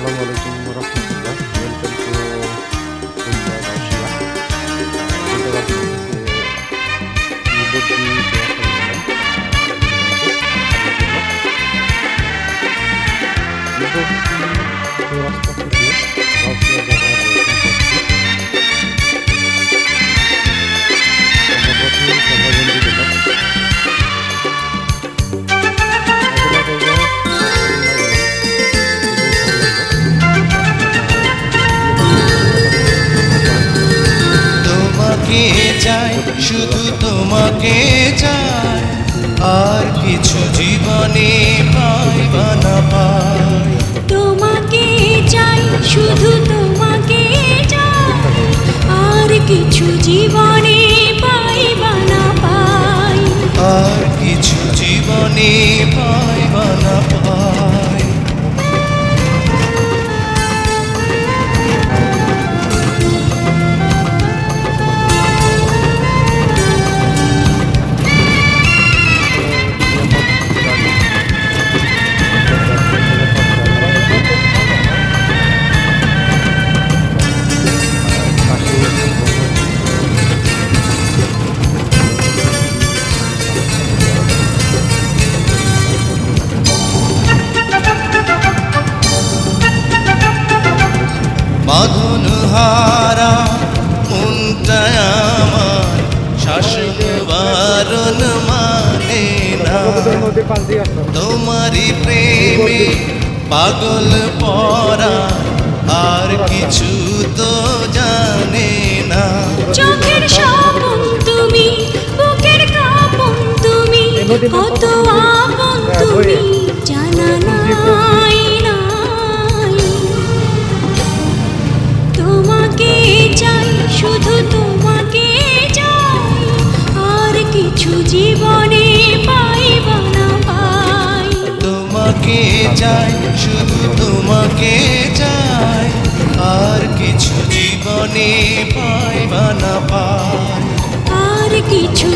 Assalamualaikum warahmatullah. Welcome to Bunda Russia. চাই শুধু তোমাকে চাই, আর কিছু জীবনে পাইবা না পাই। তোমাকে চাই শুধু তোমাকে চাই, আর কিছু জীবনে পাইবা না পাই। আর কিছু জীবনে পাইবা না পাই। বাঁধন হারা মনটায় আমার, শাসন বারণ মানে না। তোমারই প্রেমে পাগল পরা, আর কিছু তো জানে না। চোখের স্বপন তুমি, বুকের কাঁপন তুমি, কত আপন তুমি জানা নাই নাই। তোমাকে চাই শুধু তোমাকে চাই, আর কিছু জীবনে পাইবা না পাই। তোমাকে চাই শুধু তোমাকে চাই, আর কিছু জীবনে পাইবা না পাই। আর কিছু